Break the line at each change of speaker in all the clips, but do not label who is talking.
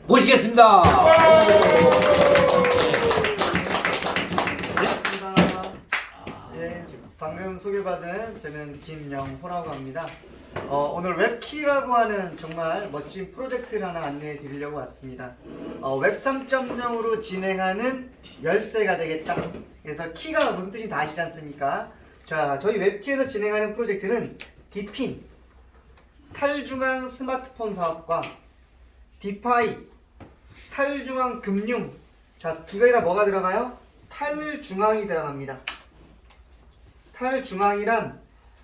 모시겠습니다.
예, 방금 소개받은 저는 김영호라고 합니다. 오늘 웹키라고 하는 정말 멋진 프로젝트를 하나 안내해 드리려고 왔습니다. 웹 3.0으로 진행하는 열쇠가 되겠다. 그래서 키가 무슨 뜻인지 다 아시지 않습니까? 자, 저희 웹키에서 진행하는 프로젝트는 디핀, 탈중앙 스마트폰 사업과 디파이, 탈중앙 금융. 자, 두 개가 뭐가 들어가요? 탈중앙이 들어갑니다. 탈중앙이란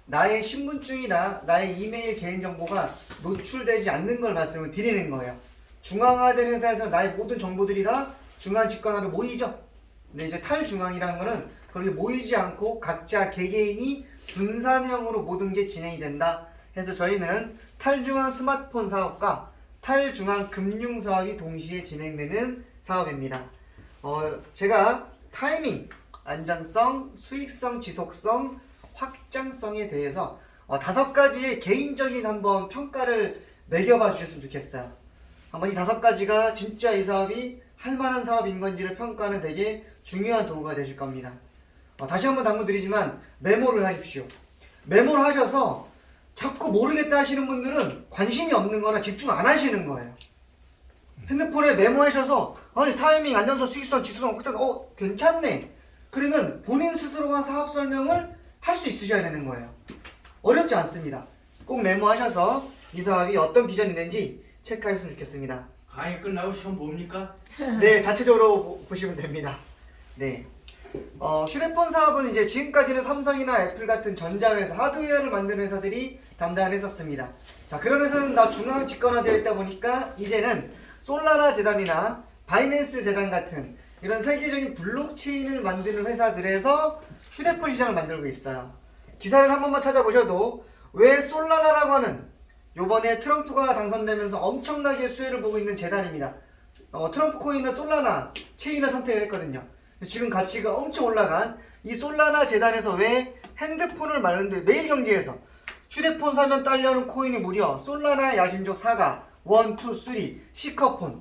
나의 신분증이나 나의 이메일 개인정보가 노출되지 않는 걸 말씀을 드리는 거예요. 중앙화된 회사에서 나의 모든 정보들이 다 중앙 직관화로 모이죠. 근데 이제 탈중앙이라는 거는 그렇게 모이지 않고 각자 개개인이 분산형으로 모든 게 진행이 된다. 해서 저희는 탈중앙 스마트폰 사업과 탈중앙 금융 사업이 동시에 진행되는 사업입니다. 제가 타이밍, 안전성, 수익성, 지속성, 확장성에 대해서 5가지의 개인적인 한번 평가를 매겨봐 주셨으면 좋겠어요. 한번 이 5가지가 진짜 이 사업이 할만한 사업인 건지를 평가하는 되게 중요한 도구가 되실 겁니다. 다시 한번 당부드리지만 메모를 하십시오. 메모를 하셔서 자꾸 모르겠다 하시는 분들은 관심이 없는 거나 집중 안 하시는 거예요. 핸드폰에 메모하셔서 아니 타이밍, 안전성, 수익성, 지속성, 확장 괜찮네. 그러면 본인 스스로가 사업 설명을 할 수 있으셔야 되는 거예요. 어렵지 않습니다. 꼭 메모하셔서 이 사업이 어떤 비전이 있는지 체크하셨으면 좋겠습니다.
강의 끝나고 시험 봅니까?
네, 자체적으로 보시면 됩니다. 네. 휴대폰 사업은 이제 지금까지는 삼성이나 애플 같은 전자회사, 하드웨어를 만드는 회사들이 담당을 했었습니다. 자, 그런 회사는 다 중앙 직관화되어 있다 보니까 이제는 솔라나 재단이나 바이낸스 재단 같은 이런 세계적인 블록체인을 만드는 회사들에서 휴대폰 시장을 만들고 있어요. 기사를 한 번만 찾아보셔도 왜 솔라나라고 하는 요번에 트럼프가 당선되면서 엄청나게 수혜를 보고 있는 재단입니다. 트럼프 코인을 솔라나 체인을 선택을 했거든요. 지금 가치가 엄청 올라간 이 솔라나 재단에서 왜 핸드폰을 말는데 매일경제에서 휴대폰 사면 딸려는 코인이 무려 솔라나 야심족 사가 1, 2, 3, 시커폰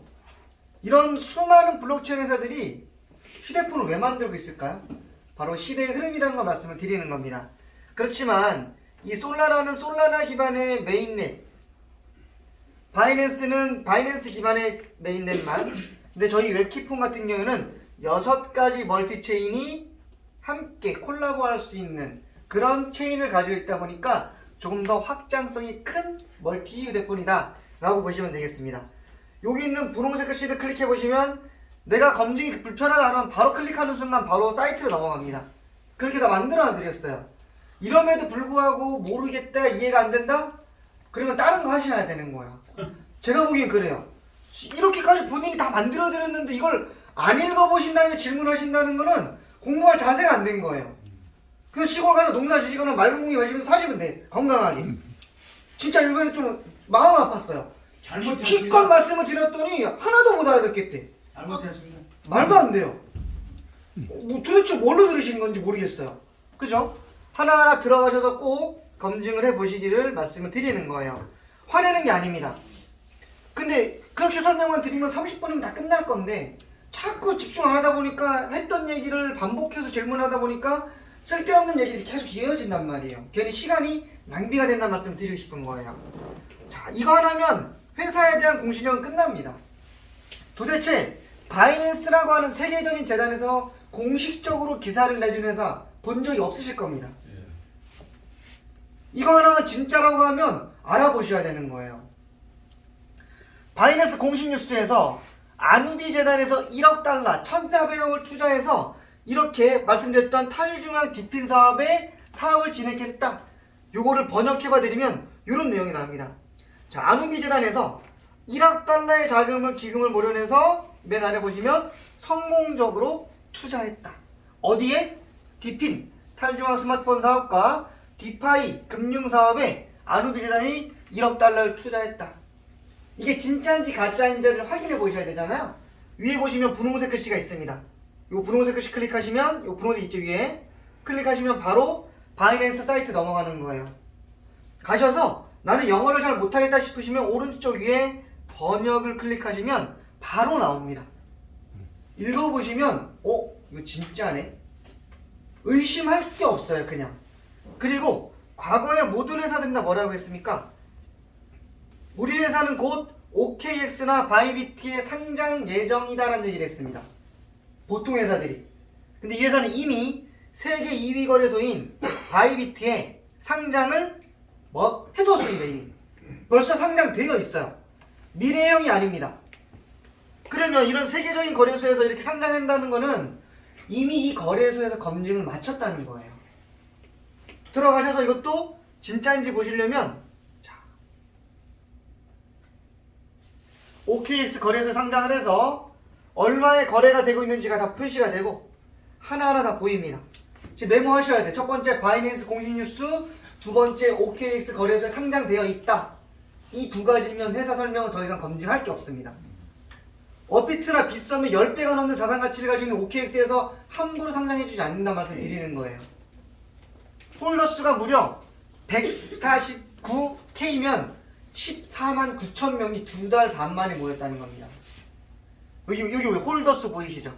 이런 수많은 블록체인 회사들이 휴대폰을 왜 만들고 있을까요? 바로 시대의 흐름이라는 걸 말씀을 드리는 겁니다. 그렇지만 이 솔라나는 솔라나 기반의 메인넷, 바이낸스는 바이낸스 기반의 메인넷만. 근데 저희 웹키폰 같은 경우는 6가지 멀티체인이 함께 콜라보할 수 있는 그런 체인을 가지고 있다 보니까 조금 더 확장성이 큰 멀티 휴대폰이다 라고 보시면 되겠습니다. 여기 있는 분홍색 글씨를 클릭해 보시면 내가 검증이 불편하다 하면 바로 클릭하는 순간 바로 사이트로 넘어갑니다. 그렇게 다 만들어 드렸어요. 이럼에도 불구하고 모르겠다, 이해가 안 된다? 그러면 다른 거 하셔야 되는 거야. 제가 보기엔 그래요. 이렇게까지 본인이 다 만들어 드렸는데 이걸 안 읽어보신 다음에 질문하신다는 거는 공부할 자세가 안 된 거예요. 그냥 시골 가서 농사 지시거나 맑은 공기 마시면서 사시면 돼. 건강하게. 진짜 이번에 좀 마음 아팠어요. 기껏 말씀을 드렸더니 하나도 못 알아듣겠대.
잘못했습니다.
말도 안 돼요. 도대체 뭘로 들으신 건지 모르겠어요. 그죠? 하나하나 들어가셔서 꼭 검증을 해보시기를 말씀을 드리는 거예요. 화내는 게 아닙니다. 근데 그렇게 설명만 드리면 30분이면 다 끝날 건데 자꾸 집중 안 하다 보니까 했던 얘기를 반복해서 질문하다 보니까 쓸데없는 얘기들이 계속 이어진단 말이에요. 괜히 시간이 낭비가 된다는 말씀을 드리고 싶은 거예요. 자, 이거 하나면 회사에 대한 공신력은 끝납니다. 도대체 바이낸스라고 하는 세계적인 재단에서 공식적으로 기사를 내준 회사 본 적이 없으실 겁니다. 이거 하나만 진짜라고 하면 알아보셔야 되는 거예요. 바이낸스 공식 뉴스에서 아누비 재단에서 1억 달러 1,400억을 투자해서 이렇게 말씀드렸던 탈중앙 디핀 사업에 사업을 진행했다. 요거를 번역해봐 드리면 이런 내용이 나옵니다. 자, 아누비 재단에서 1억 달러의 자금을 기금을 마련해서 맨 아래 보시면 성공적으로 투자했다. 어디에? 디핀 탈중앙 스마트폰 사업과 디파이 금융 사업에 아누비 재단이 1억 달러를 투자했다. 이게 진짜인지 가짜인지를 확인해 보셔야 되잖아요. 위에 보시면 분홍색 글씨가 있습니다. 이 분홍색 글씨 클릭하시면 이 분홍색 있죠, 위에 클릭하시면 바로 바이낸스 사이트 넘어가는 거예요. 가셔서 나는 영어를 잘 못하겠다 싶으시면 오른쪽 위에 번역을 클릭하시면 바로 나옵니다. 읽어보시면 이거 진짜네? 의심할 게 없어요. 그냥. 그리고 과거에 모든 회사들은 다 뭐라고 했습니까? 우리 회사는 곧 OKX나 바이비트의 상장 예정이다라는 얘기를 했습니다. 보통 회사들이. 근데 이 회사는 이미 세계 2위 거래소인 바이비트에 상장을 해두었습니다. 이미. 벌써 상장되어 있어요. 미래형이 아닙니다. 그러면 이런 세계적인 거래소에서 이렇게 상장한다는 거는 이미 이 거래소에서 검증을 마쳤다는 거예요. 들어가셔서 이것도 진짜인지 보시려면 OKX 거래소에 상장을 해서 얼마의 거래가 되고 있는지가 다 표시가 되고 하나하나 다 보입니다. 지금 메모하셔야 돼. 첫 번째 바이낸스 공식 뉴스, 두 번째 OKX 거래소에 상장되어 있다. 이 두 가지면 회사 설명은 더 이상 검증할 게 없습니다. 업비트나 빗썸의 10배가 넘는 자산 가치를 가지고 있는 OKX에서 함부로 상장해주지 않는다 말씀 드리는 거예요. 홀더 수가 무려 149K면 14만 9천 명이 2달 반 만에 모였다는 겁니다. 여기 왜 홀더 수 보이시죠?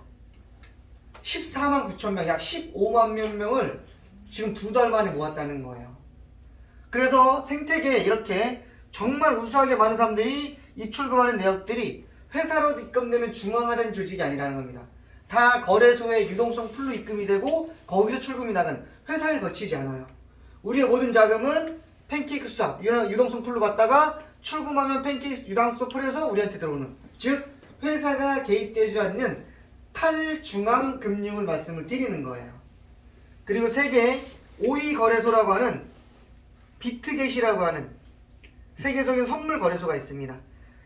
14만 9천 명, 약 15만 명을 지금 2달 만에 모았다는 거예요. 그래서 생태계에 이렇게 정말 우수하게 많은 사람들이 입출금하는 내역들이 회사로 입금되는 중앙화된 조직이 아니라는 겁니다. 다 거래소의 유동성 풀로 입금이 되고 거기서 출금이 나간 회사를 거치지 않아요. 우리의 모든 자금은 팬케이크 수합, 유동성 풀로 갔다가 출금하면 팬케이크 유동성 풀에서 우리한테 들어오는, 즉 회사가 개입되지 않는 탈중앙 금융을 말씀을 드리는 거예요. 그리고 세계 5위 거래소라고 하는 비트겟이라고 하는 세계적인 선물 거래소가 있습니다.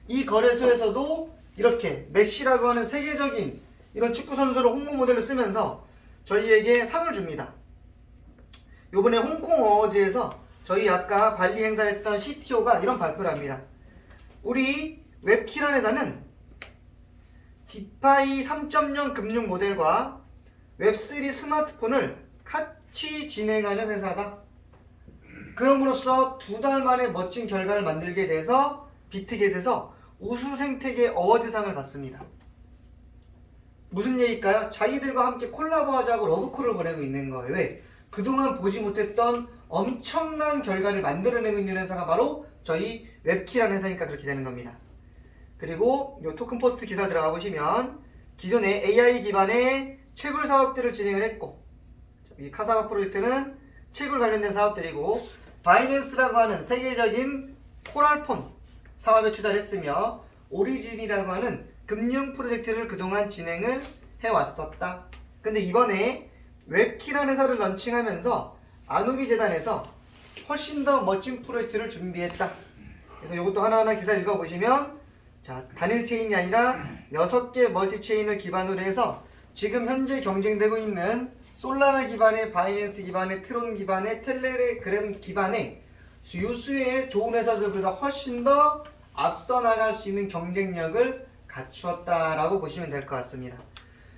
이 거래소에서도 이렇게 메시라고 하는 세계적인 이런 축구 선수를 홍보 모델로 쓰면서 저희에게 상을 줍니다. 요번에 홍콩 어워즈에서 저희 아까 발리 행사했던 CTO가 이런 발표를 합니다. 우리 웹키란 회사는 디파이 3.0 금융 모델과 웹3 스마트폰을 같이 진행하는 회사다. 그럼으로써 2달 만에 멋진 결과를 만들게 돼서 비트겟에서 우수 생태계 어워즈상을 받습니다. 무슨 얘기일까요? 자기들과 함께 콜라보하자고 러브콜을 보내고 있는 거예요. 왜? 그동안 보지 못했던 엄청난 결과를 만들어내고 있는 회사가 바로 저희 웹키라는 회사니까 그렇게 되는 겁니다. 그리고 이 토큰 포스트 기사 들어가 보시면 기존에 AI 기반의 채굴 사업들을 진행을 했고, 이 카사바 프로젝트는 채굴 관련된 사업들이고, 바이낸스라고 하는 세계적인 코랄폰 사업에 투자를 했으며, 오리진이라고 하는 금융 프로젝트를 그동안 진행을 해왔었다. 근데 이번에 웹키라는 회사를 런칭하면서 아누비 재단에서 훨씬 더 멋진 프로젝트를 준비했다. 그래서 이것도 하나하나 기사 읽어보시면, 자, 단일 체인이 아니라 6개 멀티 체인을 기반으로 해서 지금 현재 경쟁되고 있는 솔라나 기반의, 바이낸스 기반의, 트론 기반의, 텔레그램 기반의 유수의 좋은 회사들보다 훨씬 더 앞서 나갈 수 있는 경쟁력을 갖추었다라고 보시면 될 것 같습니다.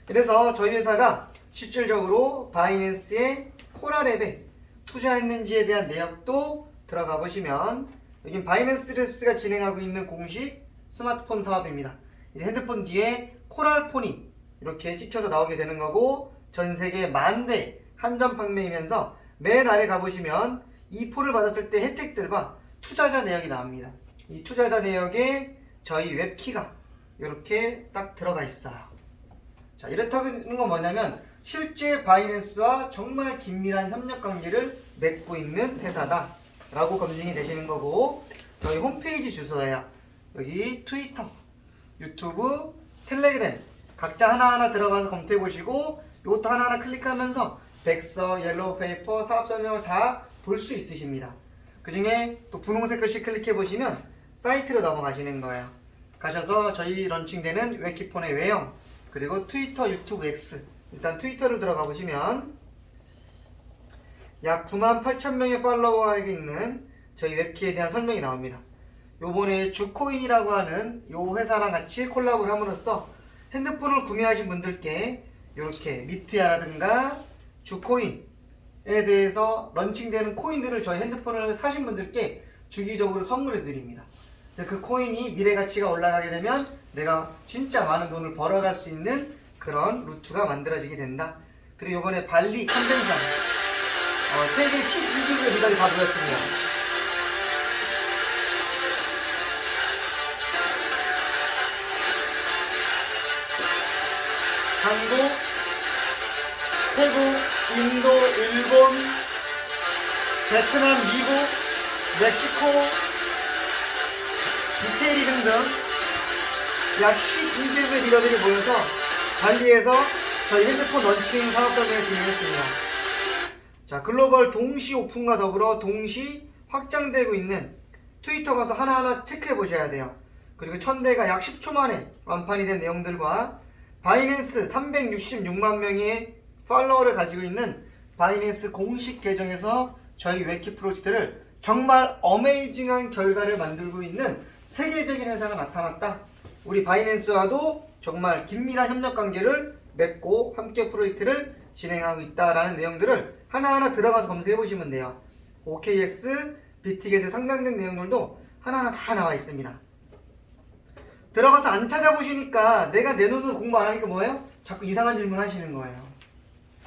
그래서 저희 회사가 실질적으로 바이낸스의 코랄앱에 투자했는지에 대한 내역도 들어가 보시면, 여긴 바이낸스 랩스가 진행하고 있는 공식 스마트폰 사업입니다. 이제 핸드폰 뒤에 코랄폰이 이렇게 찍혀서 나오게 되는 거고, 전 세계 10,000대 한정 판매이면서 맨 아래 가보시면 이 폰을 받았을 때 혜택들과 투자자 내역이 나옵니다. 이 투자자 내역에 저희 웹키가 이렇게 딱 들어가 있어요. 자, 이렇다는 건 뭐냐면 실제 바이낸스와 정말 긴밀한 협력 관계를 맺고 있는 회사다 라고 검증이 되시는 거고, 저희 홈페이지 주소예요. 여기 트위터, 유튜브, 텔레그램 각자 하나하나 들어가서 검토해 보시고, 이것도 하나하나 클릭하면서 백서, 옐로우 페이퍼, 사업 설명을 다 볼 수 있으십니다. 그 중에 또 분홍색 글씨 클릭해 보시면 사이트로 넘어가시는 거예요. 가셔서 저희 런칭되는 웹키폰의 외형, 그리고 트위터, 유튜브 X, 일단 트위터를 들어가 보시면 약 98,000명의 팔로워가 있는 저희 웹키에 대한 설명이 나옵니다. 요번에 주코인이라고 하는 요 회사랑 같이 콜라보를 함으로써 핸드폰을 구매하신 분들께 이렇게 미트야라든가 주코인에 대해서 런칭되는 코인들을 저희 핸드폰을 사신 분들께 주기적으로 선물해 드립니다. 그 코인이 미래 가치가 올라가게 되면 내가 진짜 많은 돈을 벌어갈 수 있는 그런 루트가 만들어지게 된다. 그리고 이번에 발리 컨벤션 세계 12개국의 리더를 다 모였습니다. 한국, 태국, 인도, 일본, 베트남, 미국, 멕시코, 이태리 등등 약 12개국의 리더들이 모여서 발리에서 저희 핸드폰 런칭 사업 설명을 진행했습니다. 자, 글로벌 동시 오픈과 더불어 동시 확장되고 있는 트위터 가서 하나하나 체크해 보셔야 돼요. 그리고 1000대가 약 10초 만에 완판이 된 내용들과 바이낸스 366만 명의 팔로워를 가지고 있는 바이낸스 공식 계정에서 저희 웨키 프로젝트를 정말 어메이징한 결과를 만들고 있는 세계적인 회사가 나타났다. 우리 바이낸스와도 정말 긴밀한 협력 관계를 맺고 함께 프로젝트를 진행하고 있다라는 내용들을 하나하나 들어가서 검색해 보시면 돼요. OKX, 비티겟에 상당된 내용들도 하나하나 다 나와 있습니다. 들어가서 안 찾아보시니까 내가 내 눈으로 공부 안 하니까 뭐예요? 자꾸 이상한 질문 하시는 거예요.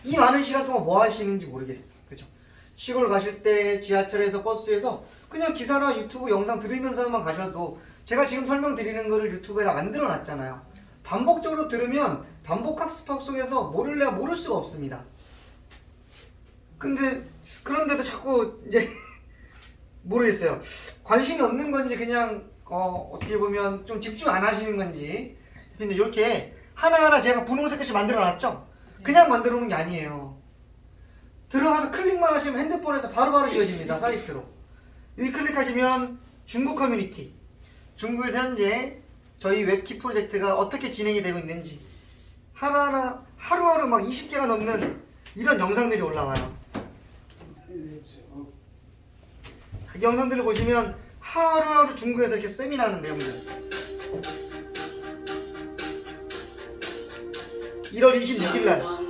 이 많은 시간 동안 뭐 하시는지 모르겠어. 그죠? 시골 가실 때 지하철에서 버스에서 그냥 기사나 유튜브 영상 들으면서만 가셔도 제가 지금 설명드리는 거를 유튜브에다 만들어 놨잖아요. 반복적으로 들으면 반복학습학 속에서 모를 수가 없습니다. 근데 그런데도 자꾸 이제 모르겠어요. 관심이 없는 건지 그냥 어떻게 보면 좀 집중 안 하시는 건지. 근데 이렇게 하나하나 제가 분홍색깔씩 만들어 놨죠? 그냥 만들어 놓은 게 아니에요. 들어가서 클릭만 하시면 핸드폰에서 바로바로 이어집니다. 사이트로. 여기 클릭하시면 중국 커뮤니티, 중국에서 현재 저희 웹키 프로젝트가 어떻게 진행이 되고 있는지 하나하나 하루하루 막 20개가 넘는 이런 영상들이 올라와요. 자, 이 영상들을 보시면 하루하루 중국에서 이렇게 세미나하는 내용들. 1월 26일날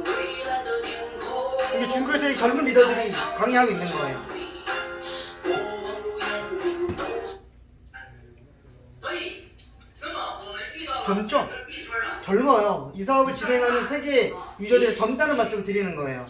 이게 중국에서의 젊은 리더들이 강의하고 있는 거예요. 젊죠? 젊어요. 이 사업을 진행하는 세계 유저들이 젊다는 말씀을 드리는 거예요.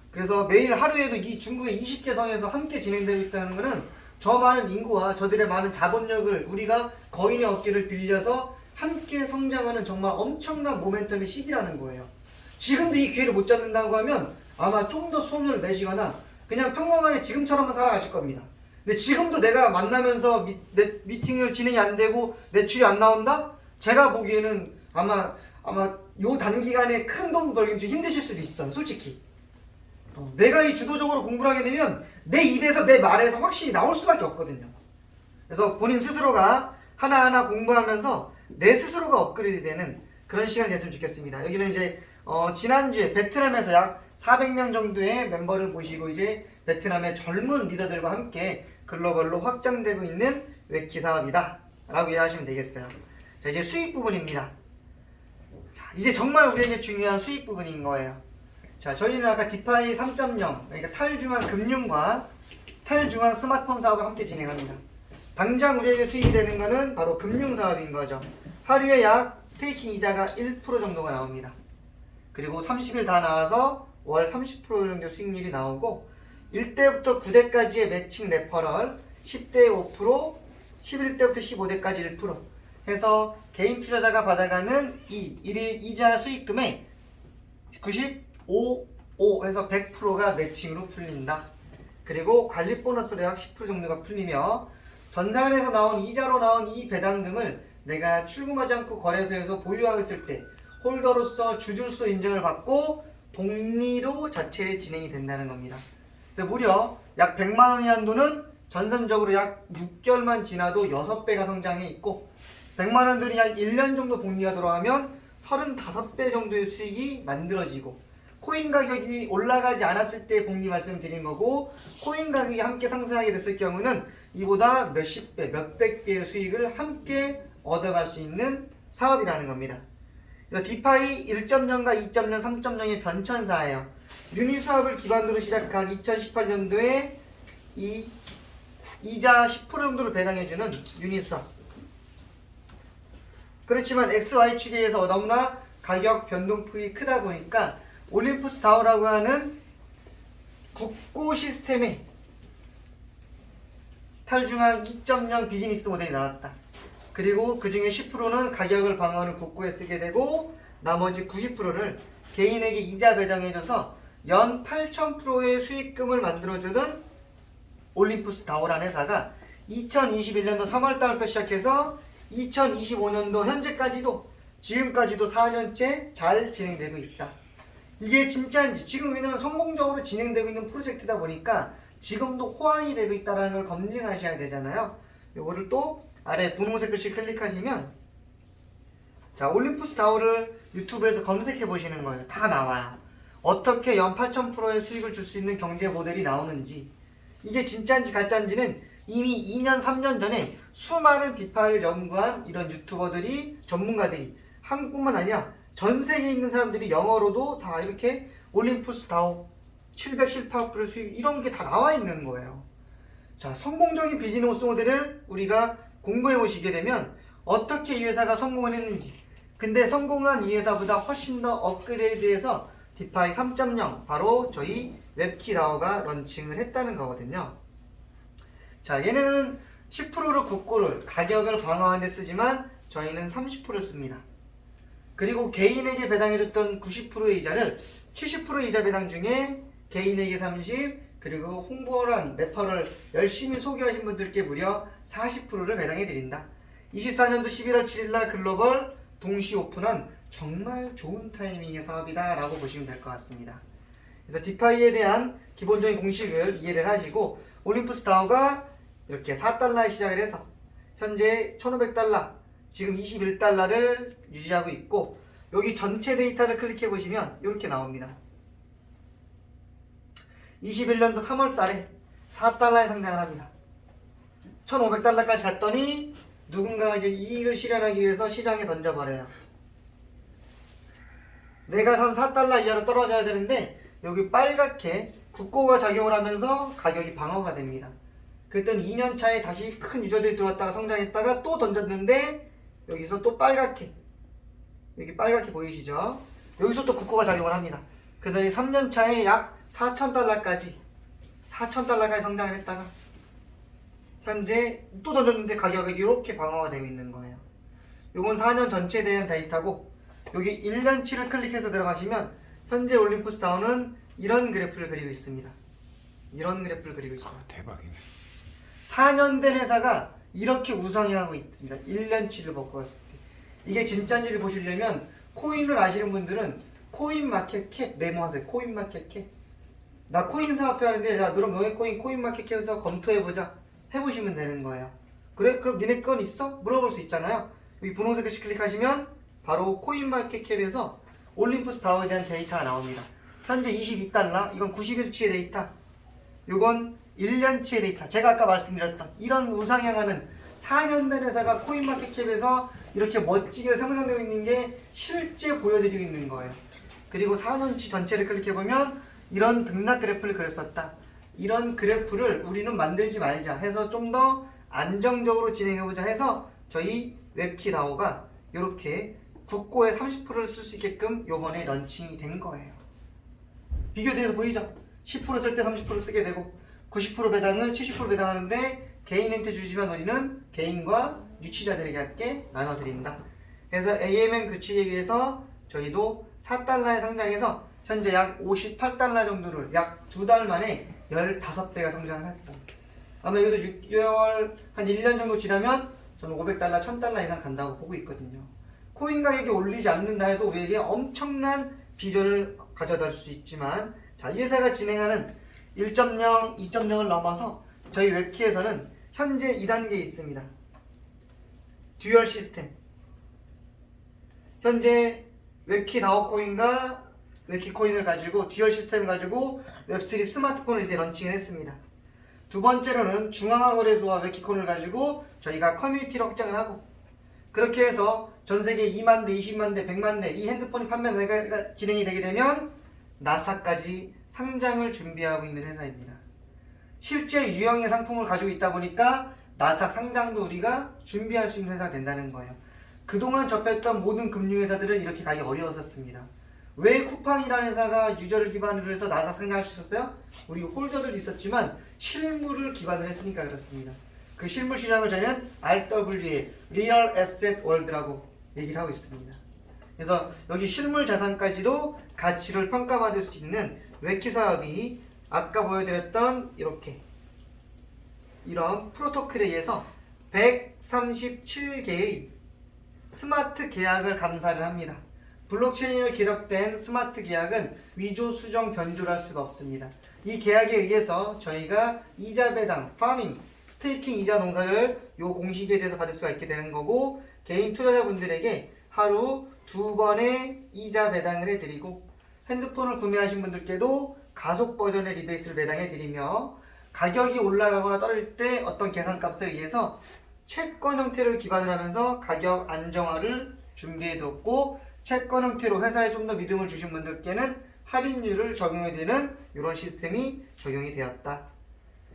그래서 매일 하루에도 이 중국의 20개 성에서 함께 진행되고 있다는 것은 저 많은 인구와 저들의 많은 자본력을 우리가 거인의 어깨를 빌려서 함께 성장하는 정말 엄청난 모멘텀의 시기라는 거예요. 지금도 이 기회를 못 잡는다고 하면 아마 좀 더 수업료를 내시거나 그냥 평범하게 지금처럼만 살아가실 겁니다. 근데 지금도 내가 만나면서 미팅을 진행이 안 되고 매출이 안 나온다? 제가 보기에는 아마 요 단기간에 큰 돈 벌기 좀 힘드실 수도 있어요. 솔직히. 내가 이 주도적으로 공부를 하게 되면 내 입에서 내 말에서 확실히 나올 수밖에 없거든요. 그래서 본인 스스로가 하나하나 공부하면서 내 스스로가 업그레이드 되는 그런 시간이 됐으면 좋겠습니다. 여기는 이제 지난주에 베트남에서 약 400명 정도의 멤버를 모시고 이제 베트남의 젊은 리더들과 함께 글로벌로 확장되고 있는 웨키 사업이다 라고 이해하시면 되겠어요. 자, 이제 수익 부분입니다. 자, 이제 정말 우리에게 중요한 수익 부분인 거예요. 자, 저희는 아까 디파이 3.0 그러니까 탈중앙 금융과 탈중앙 스마트폰 사업을 함께 진행합니다. 당장 우리에게 수익이 되는 거는 바로 금융 사업인 거죠. 하루에 약 스테이킹 이자가 1% 정도가 나옵니다. 그리고 30일 다 나와서 월 30% 정도 수익률이 나오고 1대부터 9대까지의 매칭 레퍼럴 10대 5%, 11대부터 15대까지 1% 해서 개인 투자자가 받아가는 이 일일 이자 수익금의 95, 5 해서 100%가 매칭으로 풀린다. 그리고 관리 보너스로 약 10% 정도가 풀리며 전산에서 나온 이자로 나온 이 배당금을 내가 출금하지 않고 거래소에서 보유하고 있을 때 홀더로서 주주수 인증을 받고 복리로 자체에 진행이 된다는 겁니다. 그래서 무려 약 100만원의 한도는 전산적으로 약 6개월만 지나도 6배가 성장해 있고 100만원들이 약 1년 정도 복리가 돌아가면 35배 정도의 수익이 만들어지고 코인 가격이 올라가지 않았을 때 복리 말씀드린 거고 코인 가격이 함께 상승하게 됐을 경우는 이보다 몇십 배, 몇백 배의 수익을 함께 얻어갈 수 있는 사업이라는 겁니다. 그래서 디파이 1.0과 2.0, 3.0의 변천사예요. 유니 수합을 기반으로 시작한 2018년도에 이 이자 10% 정도를 배당해주는 유니 수합. 그렇지만 XY축에서 너무나 가격 변동폭이 크다 보니까 올림푸스 다우라고 하는 국고 시스템의 탈중앙 2.0 비즈니스 모델이 나왔다. 그리고 그 중에 10%는 가격을 방어하는 국고에 쓰게 되고 나머지 90%를 개인에게 이자 배당해줘서 연 8,000%의 수익금을 만들어주는 올림푸스 다우라는 회사가 2021년도 3월달부터 시작해서 2025년도 현재까지도 지금까지도 4년째 잘 진행되고 있다. 이게 진짜인지 지금 왜냐면 성공적으로 진행되고 있는 프로젝트다 보니까 지금도 호황이 되고 있다는 걸 검증하셔야 되잖아요. 요거를 또 아래 분홍색 글씨 클릭하시면 자 올림푸스 다우를 유튜브에서 검색해 보시는 거예요. 다 나와요. 어떻게 연 8,000%의 수익을 줄 수 있는 경제 모델이 나오는지 이게 진짜인지 가짜인지는 이미 2년 3년 전에 수많은 디파이를 연구한 이런 유튜버들이 전문가들이 한국뿐만 아니라 전 세계에 있는 사람들이 영어로도 다 이렇게 올림푸스 다우 718% 수익 이런 게 다 나와 있는 거예요. 자 성공적인 비즈니스 모델을 우리가 공부해 보시게 되면 어떻게 이 회사가 성공을 했는지 근데 성공한 이 회사보다 훨씬 더 업그레이드해서 디파이 3.0 바로 저희 웹키다오가 런칭을 했다는 거거든요. 자 얘네는 10%를 국고를 가격을 방어하는 데 쓰지만 저희는 30%를 씁니다. 그리고 개인에게 배당해줬던 90%의 이자를 70% 이자 배당 중에 개인에게 30 그리고 홍보란 레퍼를 열심히 소개하신 분들께 무려 40%를 배당해드린다. 24년도 11월 7일날 글로벌 동시 오픈한 정말 좋은 타이밍의 사업이다 라고 보시면 될 것 같습니다. 그래서 디파이에 대한 기본적인 공식을 이해를 하시고 올림푸스 다우가 이렇게 4달러에 시작을 해서 현재 1,500달러 지금 21달러를 유지하고 있고 여기 전체 데이터를 클릭해 보시면 이렇게 나옵니다. 21년도 3월 달에 4달러에 상장을 합니다. 1,500달러까지 갔더니 누군가가 이제 이익을 실현하기 위해서 시장에 던져버려요. 내가 산 4달러 이하로 떨어져야 되는데 여기 빨갛게 국고가 작용을 하면서 가격이 방어가 됩니다. 그랬더니 2년 차에 다시 큰 유저들이 들어왔다가 성장했다가 또 던졌는데 여기서 또 빨갛게 여기 빨갛게 보이시죠? 여기서 또 국고가 작용을 합니다. 그러더니 3년 차에 약 4,000달러까지 성장을 했다가 현재 또 던졌는데 가격이 이렇게 방어가 되고 있는 거예요. 요건 4년 전체에 대한 데이터고 여기 1년치를 클릭해서 들어가시면 현재 올림푸스 다우는 이런 그래프를 그리고 있습니다. 이런 그래프를 그리고 있습니다.
대박이네.
4년 된 회사가 이렇게 우상향하고 있습니다. 1년치를 먹고 갔을 때. 이게 진짜인지를 보시려면 코인을 아시는 분들은 코인마켓캡 메모하세요. 코인마켓캡. 나 코인 사업해 하는데 자 그럼 너의 코인마켓캡에서 검토해보자. 해보시면 되는 거예요. 그래? 그럼 니네 건 있어? 물어볼 수 있잖아요. 여기 분홍색 글씨 클릭하시면 바로 코인마켓캡에서 올림푸스 다우에 대한 데이터가 나옵니다. 현재 22달러 이건 90일치의 데이터 이건 1년치의 데이터 제가 아까 말씀드렸던 이런 우상향하는 4년 된 회사가 코인마켓캡에서 이렇게 멋지게 성장되고 있는 게 실제 보여드리고 있는 거예요. 그리고 4년치 전체를 클릭해보면 이런 등락 그래프를 그렸었다. 이런 그래프를 우리는 만들지 말자 해서 좀 더 안정적으로 진행해보자 해서 저희 웹키다오가 이렇게 국고의 30%를 쓸 수 있게끔 요번에 런칭이 된 거예요. 비교돼서 보이죠? 10% 쓸 때 30% 쓰게 되고 90% 배당을 70% 배당하는데 개인한테 주시면 우리는 개인과 유치자들에게 나눠드린다. 그래서 AMM 규칙에 의해서 저희도 4달러에 상장해서 현재 약 58달러 정도를 약 2달 만에 15배가 성장을 했다. 아마 여기서 6개월 한 1년 정도 지나면 저는 500달러, 1000달러 이상 간다고 보고 있거든요. 코인 가격이 올리지 않는다 해도 우리에게 엄청난 비전을 가져다 줄 수 있지만 자, 이 회사가 진행하는 1.0, 2.0을 넘어서 저희 웹키에서는 현재 2단계에 있습니다. 듀얼 시스템. 현재 웹키 다오코인과 웹키코인을 가지고 듀얼 시스템을 가지고 웹3 스마트폰을 이제 런칭을 했습니다. 두 번째로는 중앙화 거래소와 웹키코인을 가지고 저희가 커뮤니티를 확장을 하고 그렇게 해서 전 세계 2만 대, 20만 대, 100만 대 이 핸드폰이 판매가 진행이 되게 되면 나사까지 상장을 준비하고 있는 회사입니다. 실제 유형의 상품을 가지고 있다 보니까 나사 상장도 우리가 준비할 수 있는 회사가 된다는 거예요. 그동안 접했던 모든 금융회사들은 이렇게 가기 어려웠었습니다. 왜 쿠팡이라는 회사가 유저를 기반으로 해서 나사 상장할 수 있었어요? 우리 홀더들도 있었지만 실물을 기반으로 했으니까 그렇습니다. 그 실물 시장을 저희는 RWA, Real Asset World라고 얘기를 하고 있습니다. 그래서 여기 실물 자산까지도 가치를 평가받을 수 있는 웨키 사업이 아까 보여드렸던 이런 프로토콜에 의해서 137개의 스마트 계약을 감사를 합니다. 블록체인으로 기록된 스마트 계약은 위조, 수정, 변조를 할 수가 없습니다. 이 계약에 의해서 저희가 이자 배당, 파밍, 스테이킹 이자 농사를 요 공식에 대해서 받을 수가 있게 되는 거고, 개인 투자자분들에게 하루 2번의 이자 배당을 해드리고, 핸드폰을 구매하신 분들께도 가속 버전의 리베이스를 배당해드리며, 가격이 올라가거나 떨어질 때 어떤 계산값에 의해서 채권 형태를 기반으로 하면서 가격 안정화를 준비해뒀고, 채권 형태로 회사에 좀 더 믿음을 주신 분들께는 할인율을 적용해야 되는 이런 시스템이 적용이 되었다.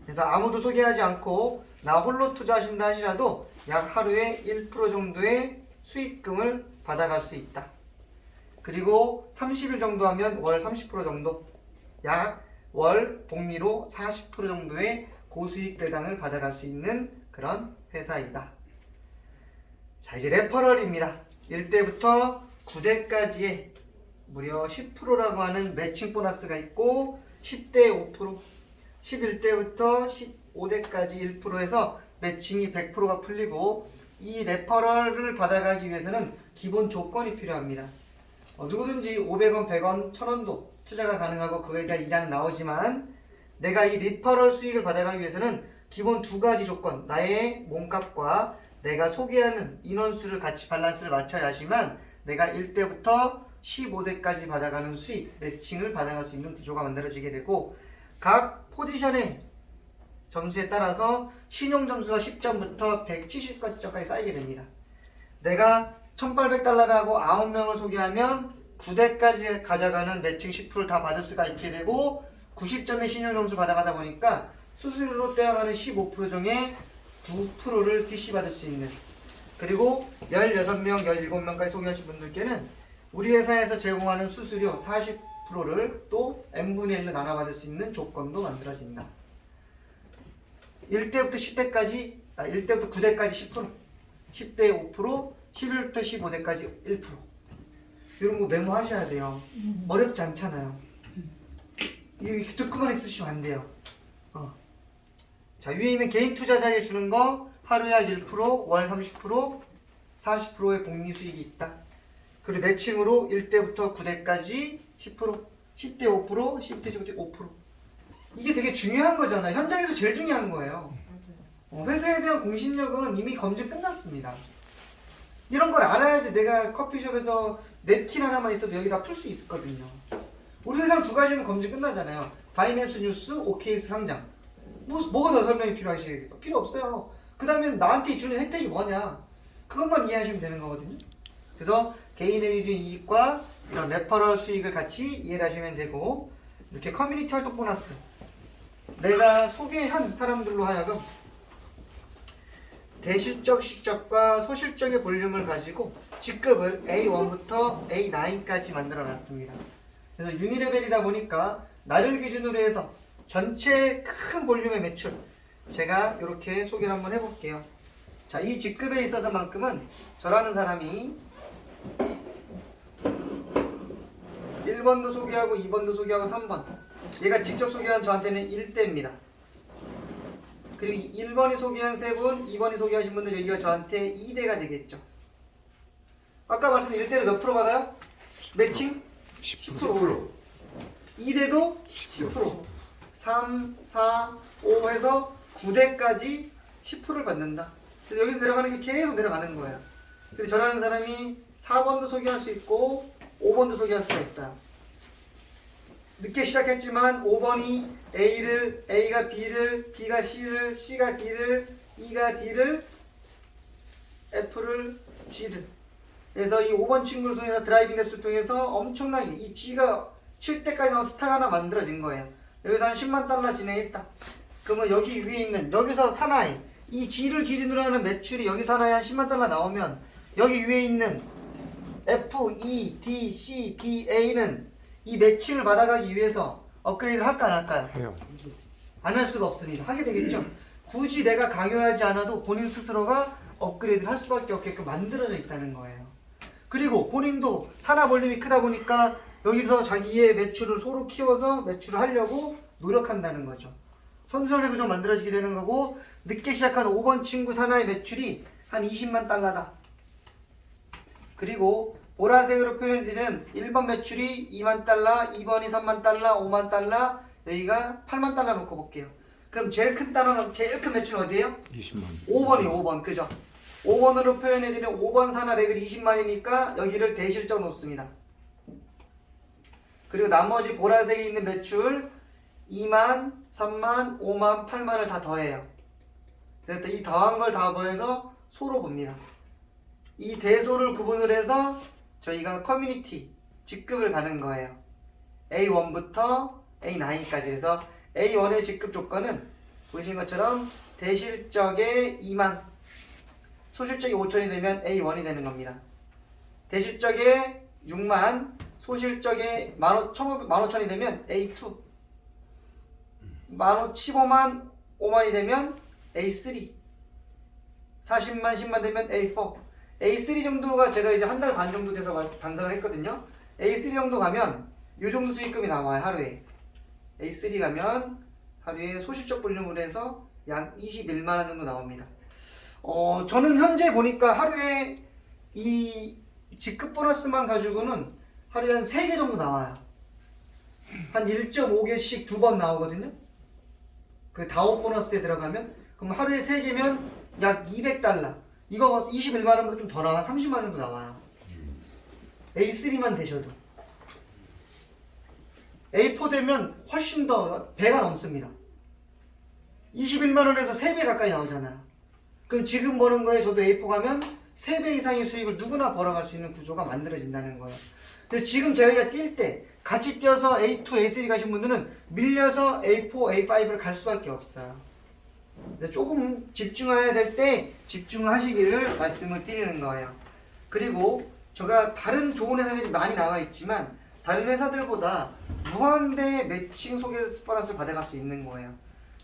그래서 아무도 소개하지 않고 나 홀로 투자하신다 하시라도 약 하루에 1% 정도의 수익금을 받아갈 수 있다. 그리고 30일 정도 하면 월 30% 정도, 약 월 복리로 40% 정도의 고수익 배당을 받아갈 수 있는 그런 회사이다. 자, 이제 레퍼럴입니다. 1대부터 9대까지의 무려 10%라고 하는 매칭 보너스가 있고, 10대 5%, 11대부터 15대까지 1% 해서 매칭이 100%가 풀리고, 이 레퍼럴을 받아가기 위해서는 기본 조건이 필요합니다. 누구든지 500원, 100원, 1000원도 투자가 가능하고 그거에 대한 이자는 나오지만, 내가 이 리퍼럴 수익을 받아가기 위해서는 기본 두 가지 조건, 나의 몸값과 내가 소개하는 인원수를 같이 밸런스를 맞춰야지만 내가 1대부터 15대까지 받아가는 수익, 매칭을 받아갈 수 있는 구조가 만들어지게 되고, 각 포지션의 점수에 따라서 신용 점수가 10점부터 170점까지 쌓이게 됩니다. 내가 1800달러를 하고 9명을 소개하면 9대까지 가져가는 매칭 10%를 다 받을 수가 있게 되고, 90점의 신용 점수 받아가다 보니까 수수료로 떼어가는 15% 중에 9%를 DC 받을 수 있는, 그리고 16명, 17명까지 소개하신 분들께는 우리 회사에서 제공하는 수수료 40%를 또 n분의 1로 나눠 받을 수 있는 조건도 만들어진다. 1대부터 10대까지, 1대부터 9대까지 10%, 10대 5%, 11부터 15대까지 1%. 이런 거 메모하셔야 돼요. 어렵지 않잖아요. 이 듣고만 있으시면 안 돼요. 자, 위에 있는 개인 투자자에게 주는 거 하루에 약 1%, 월 30%, 40%의 복리 수익이 있다. 그리고 매칭으로 1대부터 9대까지 10%, 10대 5%, 10대 15대 5%. 이게 되게 중요한 거잖아요. 현장에서 제일 중요한 거예요. 회사에 대한 공신력은 이미 검증 끝났습니다. 이런 걸 알아야지 내가 커피숍에서 냅킨 하나만 있어도 여기다 풀 수 있거든요. 우리 회사는 두 가지면 검증 끝나잖아요. 바이낸스 뉴스, OKX 상장. 뭐가 더 설명이 필요하시겠어? 필요 없어요. 그 다음에 나한테 주는 혜택이 뭐냐? 그것만 이해하시면 되는 거거든요. 그래서 개인의 위주 이익과 이런 레퍼럴 수익을 같이 이해를 하시면 되고, 이렇게 커뮤니티 활동 보너스, 내가 소개한 사람들로 하여금 대실적, 실적과 소실적의 볼륨을 가지고 직급을 A1부터 A9까지 만들어 놨습니다. 그래서 유니레벨이다 보니까 나를 기준으로 해서 전체 큰 볼륨의 매출, 제가 이렇게 소개를 한번 해볼게요. 자, 이 직급에 있어서만큼은 저라는 사람이 1번도 소개하고 2번도 소개하고 3번, 얘가 직접 소개한 저한테는 1대입니다. 그리고 1번이 소개한 3분, 2번이 소개하신 분들 여기가 저한테 2대가 되겠죠. 아까 말씀드린 1대도 몇 프로 받아요? 매칭? 10%. 2대도 10%. 3, 4, 5 해서 9대까지 10%를 받는다. 그래서 여기서 내려가는 게 계속 내려가는 거예요. 근데 저라는 사람이 4번도 소개할 수 있고 5번도 소개할 수가 있어요. 늦게 시작했지만 5번이 A를, A가 B를, B가 C를, C가 D를, E가 D를, F를 G를. 그래서 이 5번 친구를 통해서 드라이빙 앱스를 통해서 엄청나게 이 G가 7대까지 나온 스타가 하나 만들어진 거예요. 여기서 한 10만 달러 진행했다. 그러면 여기 위에 있는 여기서 사나이 이 G를 기준으로 하는 매출이 여기서 하나에 한 10만 달러 나오면 여기 위에 있는 F, E, D, C, B, A는 이 매칭을 받아가기 위해서 업그레이드를 할까 안 할까요?
해요.
안 할 수가 없습니다. 하게 되겠죠? 굳이 내가 강요하지 않아도 본인 스스로가 업그레이드를 할 수밖에 없게끔 만들어져 있다는 거예요. 그리고 본인도 산화 볼륨이 크다 보니까 여기서 자기의 매출을 소로 키워서 매출을 하려고 노력한다는 거죠. 선순환의 구조가 만들어지게 되는 거고, 늦게 시작한 5번 친구 산화의 매출이 한 20만 달러다. 그리고 보라색으로 표현되는 1번 매출이 2만 달러, 2번이 3만 달러, 5만 달러, 여기가 8만 달러 놓고 볼게요. 그럼 제일 큰 단어는, 제일 큰 매출은 어디예요?
20만.
5번이에요. 5번. 그죠? 5번으로 표현해드리는 5번 산하 레벨이 20만이니까 여기를 대실적 놓습니다. 그리고 나머지 보라색에 있는 매출 2만, 3만, 5만, 8만을 다 더해요. 그래서 이 더한 걸 다 더해서 소로 봅니다. 이 대소를 구분을 해서 저희가 커뮤니티 직급을 가는 거예요. A1부터 A9까지. 그래서 A1의 직급 조건은 보시는 것처럼 대실적의 2만, 소실적이 5천이 되면 A1이 되는 겁니다. 대실적의 6만, 소실적의 15,000이 되면 A2, 15만 5만이 되면 A3, 40만 10만 되면 A4. A3 정도가 제가 이제 한 달 반 정도 돼서 반성을 했거든요. A3 정도 가면 요 정도 수익금이 나와요. 하루에. A3 가면 하루에 소실적 볼륨을 해서 약 21만원 정도 나옵니다. 저는 현재 보니까 하루에 이 직급 보너스만 가지고는 하루에 한 3개 정도 나와요. 한 1.5개씩 2번 나오거든요. 그 다오 보너스에 들어가면 그럼 하루에 3개면 약 200달러. 이거 21만원보다 좀 더 나와. 30만원 정도 나와요. A3만 되셔도. A4 되면 훨씬 더 배가 넘습니다. 21만원에서 3배 가까이 나오잖아요. 그럼 지금 버는 거에 저도 A4 가면 3배 이상의 수익을 누구나 벌어갈 수 있는 구조가 만들어진다는 거예요. 근데 지금 저희가 뛸 때 같이 뛰어서 A2, A3 가신 분들은 밀려서 A4, A5를 갈 수밖에 없어요. 근데 조금 집중해야 될 때 집중하시기를 말씀을 드리는 거예요. 그리고 제가 다른 좋은 회사들이 많이 나와 있지만 다른 회사들보다 무한대의 매칭 소개 보너스를 받아갈 수 있는 거예요.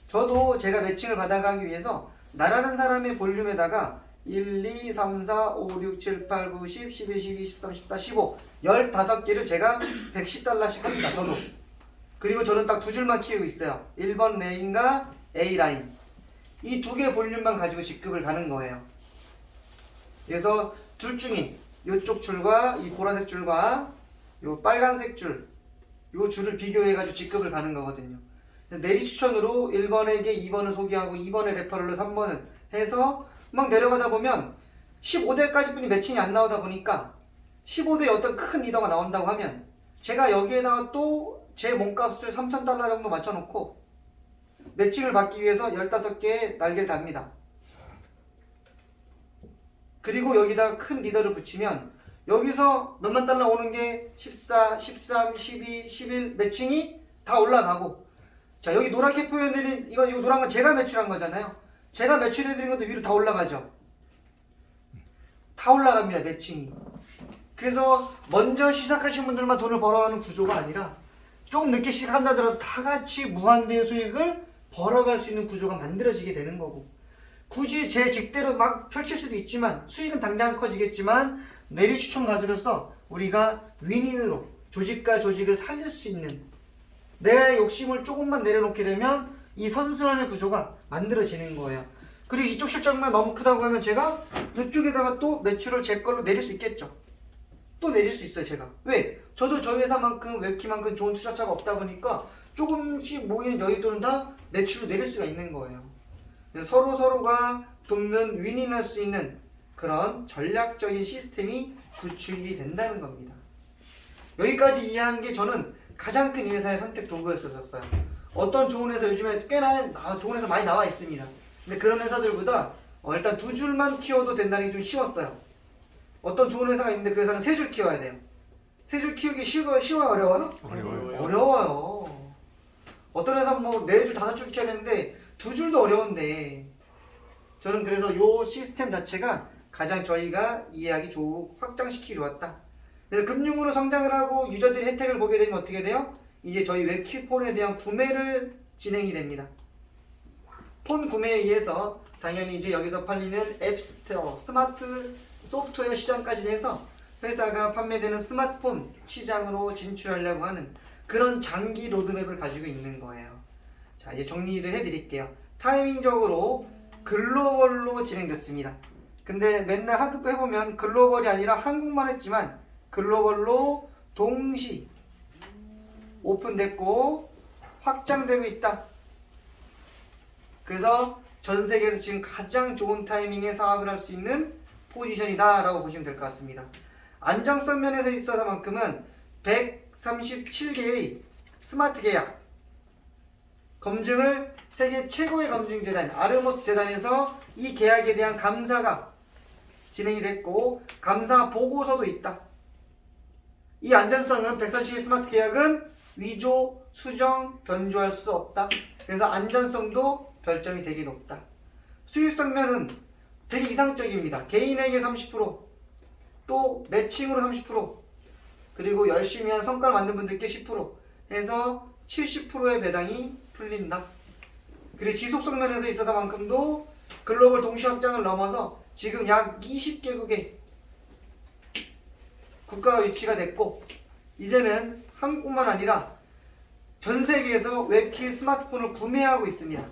저도 제가 매칭을 받아가기 위해서 나라는 사람의 볼륨에다가 1, 2, 3, 4, 5, 6, 7, 8, 9, 10, 11, 12, 13, 14, 15 15개를 제가 110달러씩 합니다. 저도. 그리고 저는 딱 두 줄만 키우고 있어요. 1번 레인과 A라인. 이 두 개의 볼륨만 가지고 직급을 가는 거예요. 그래서 둘 중에 이쪽 줄과 이 보라색 줄과 이 빨간색 줄, 이 줄을 비교해가지고 직급을 가는 거거든요. 내리 추천으로 1번에게 2번을 소개하고 2번에 레퍼럴로 3번을 해서 막 내려가다 보면 15대까지 분이 매칭이 안 나오다 보니까 15대에 어떤 큰 리더가 나온다고 하면 제가 여기에다가 또 제 몸값을 3,000달러 정도 맞춰놓고 매칭을 받기 위해서 15개의 날개를 답니다. 그리고 여기다가 큰 리더를 붙이면 여기서 몇만 달러 오는 게 14, 13, 12, 11 매칭이 다 올라가고, 자 여기 노랗게 표현해드린 이거 노란 건 제가 매출한 거잖아요. 제가 매출해드린 것도 위로 다 올라가죠. 다 올라갑니다. 매칭이. 그래서 먼저 시작하신 분들만 돈을 벌어가는 구조가 아니라 조금 늦게 시작한다 하더라도 다 같이 무한대의 수익을 벌어갈 수 있는 구조가 만들어지게 되는 거고, 굳이 제 직대로 막 펼칠 수도 있지만 수익은 당장 커지겠지만 내리 추천 가지로서 우리가 윈윈으로 조직과 조직을 살릴 수 있는, 내 욕심을 조금만 내려놓게 되면 이 선순환의 구조가 만들어지는 거예요. 그리고 이쪽 실적만 너무 크다고 하면 제가 이쪽에다가 또 매출을 제 걸로 내릴 수 있겠죠. 또 내릴 수 있어요. 제가. 왜? 저도 저희 회사만큼 웹키만큼 좋은 투자차가 없다 보니까 조금씩 모이는 여의도는 다 매출로 내릴 수가 있는 거예요. 서로가 돕는 윈윈할 수 있는 그런 전략적인 시스템이 구축이 된다는 겁니다. 여기까지 이해한 게 저는 가장 큰 이 회사의 선택 도구였었어요. 어떤 좋은 회사 요즘에 꽤나 좋은 회사 많이 나와 있습니다. 근데 그런 회사들보다 일단 두 줄만 키워도 된다는 게 좀 쉬웠어요. 어떤 좋은 회사가 있는데 그 회사는 세 줄 키워야 돼요. 세 줄 키우기 쉬워요? 어려워요? 어려워요. 어떤 회사는 뭐 네 줄, 다섯 줄 키워야 되는데 두 줄도 어려운데, 저는 그래서 요 시스템 자체가 가장 저희가 이해하기 좋고 확장시키기 좋았다. 그래서 금융으로 성장을 하고 유저들이 혜택을 보게 되면 어떻게 돼요? 이제 저희 웹키폰에 대한 구매를 진행이 됩니다. 폰 구매에 의해서 당연히 이제 여기서 팔리는 앱스토어, 스마트 소프트웨어 시장까지 해서 회사가 판매되는 스마트폰 시장으로 진출하려고 하는 그런 장기 로드맵을 가지고 있는 거예요. 자, 이제 정리를 해드릴게요. 타이밍적으로 글로벌로 진행됐습니다. 근데 맨날 하드 해보면 글로벌이 아니라 한국만 했지만 글로벌로 동시 오픈됐고 확장되고 있다. 그래서 전 세계에서 지금 가장 좋은 타이밍에 사업을 할 수 있는 포지션이다 라고 보시면 될 것 같습니다. 안정성 면에서 있어서만큼은 137개의 스마트 계약 검증을 세계 최고의 검증 재단 아르모스 재단에서 이 계약에 대한 감사가 진행이 됐고 감사 보고서도 있다. 이 안전성은 137개 스마트 계약은 위조, 수정, 변조할 수 없다. 그래서 안전성도 별점이 되게 높다. 수익성 면은 되게 이상적입니다. 개인에게 30%, 또 매칭으로 30%, 그리고 열심히 한 성과를 만든 분들께 10% 해서 70%의 배당이 풀린다. 그리고 지속성 면에서 있어서만큼도 글로벌 동시 확장을 넘어서 지금 약 20개국의 국가가 유치가 됐고 이제는 한국뿐만 아니라 전 세계에서 웹키 스마트폰을 구매하고 있습니다.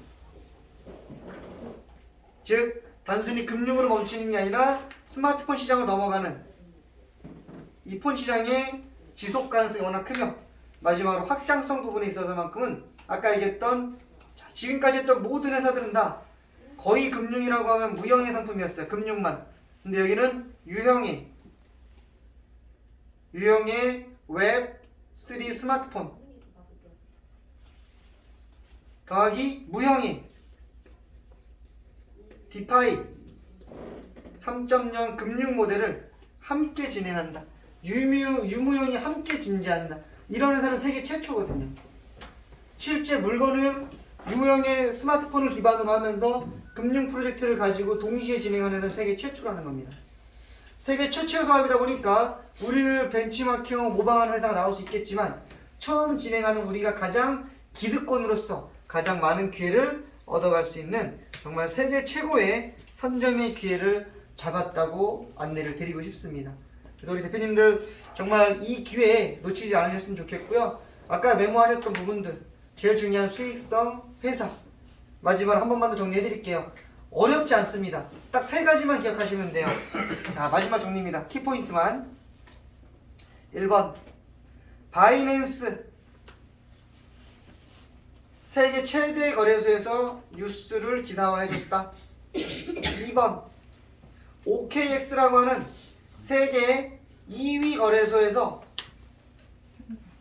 즉 단순히 금융으로 멈추는 게 아니라 스마트폰 시장으로 넘어가는 이 폰 시장의 지속 가능성이 워낙 크며 마지막으로 확장성 부분에 있어서만큼은 아까 얘기했던 지금까지 했던 모든 회사들은 다 거의 금융이라고 하면 무형의 상품이었어요. 금융만. 근데 여기는 유형의 웹 3 스마트폰 더하기 무형의 디파이 3.0 금융 모델을 함께 진행한다. 유무형이 함께 진지한다. 이런 회사는 세계 최초거든요. 실제 물건을 유무형의 스마트폰을 기반으로 하면서 금융 프로젝트를 가지고 동시에 진행하는 회사는 세계 최초라는 겁니다. 세계 최초의 사업이다 보니까 우리를 벤치마킹하고 모방하는 회사가 나올 수 있겠지만 처음 진행하는 우리가 가장 기득권으로서 가장 많은 기회를 얻어갈 수 있는 정말 세계 최고의 선점의 기회를 잡았다고 안내를 드리고 싶습니다. 그래서 우리 대표님들 정말 이 기회에 놓치지 않으셨으면 좋겠고요. 아까 메모하셨던 부분들 제일 중요한 수익성, 회사 마지막으로 한 번만 더 정리해 드릴게요. 어렵지 않습니다. 딱 세 가지만 기억하시면 돼요. 자, 마지막 정리입니다. 키포인트만 1번 바이낸스 세계 최대 거래소에서 뉴스를 기사화해줬다. 2번 OKX라고 하는 세계 2위 거래소에서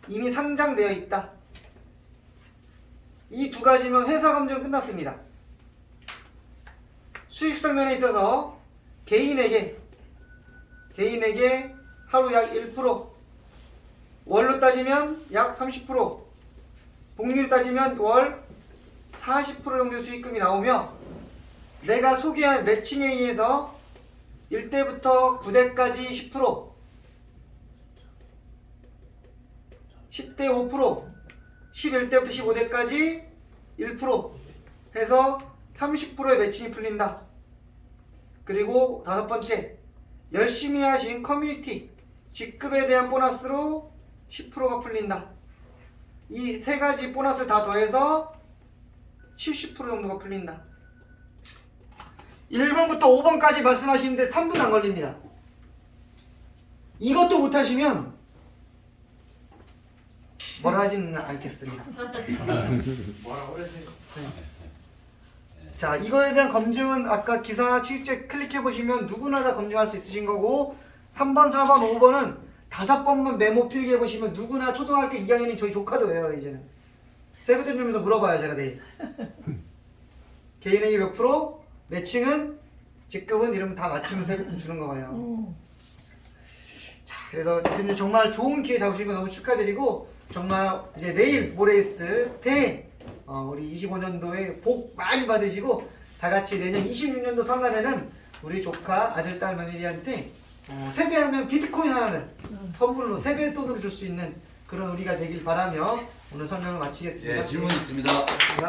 이미 상장되어 있다. 이 두 가지면 회사 검증은 끝났습니다. 수익성 면에 있어서 개인에게 하루 약 1%, 월로 따지면 약 30%, 복리로 따지면 월 40% 정도의 수익금이 나오며 내가 소개한 매칭에 의해서 1대부터 9대까지 10%, 10대 5%, 11대부터 15대까지 1% 해서 30%의 매칭이 풀린다. 그리고 다섯 번째, 열심히 하신 커뮤니티 직급에 대한 보너스로 10%가 풀린다. 이 세 가지 보너스를 다 더해서 70% 정도가 풀린다. 1번부터 5번까지 말씀하시는데 3분 안 걸립니다. 이것도 못하시면 뭐라 하지는 않겠습니다.
뭐라고 그랬어요?
자, 이거에 대한 검증은 아까 기사 실제 클릭해보시면 누구나 다 검증할 수 있으신 거고 3번, 4번, 5번은 5번만 메모 필기해보시면 누구나 초등학교 2학년이 저희 조카도 외워요. 이제는 세뱃돈 주면서 물어봐요 제가 내일. 개인에게 몇 프로? 매칭은? 직급은? 이러면 다 맞추면 세뱃돈 주는 거예요. 자, 그래서 대표님 정말 좋은 기회 잡으신 거 너무 축하드리고 정말 이제 내일 모레 있을 새해 우리 25년도에 복 많이 받으시고 다 같이 내년 26년도 설날에는 우리 조카 아들 딸 며느리한테 세배하면 비트코인 하나를 선물로 세뱃돈으로 줄 수 있는 그런 우리가 되길 바라며 오늘 설명을 마치겠습니다.
예, 질문 있습니다.
감사합니다.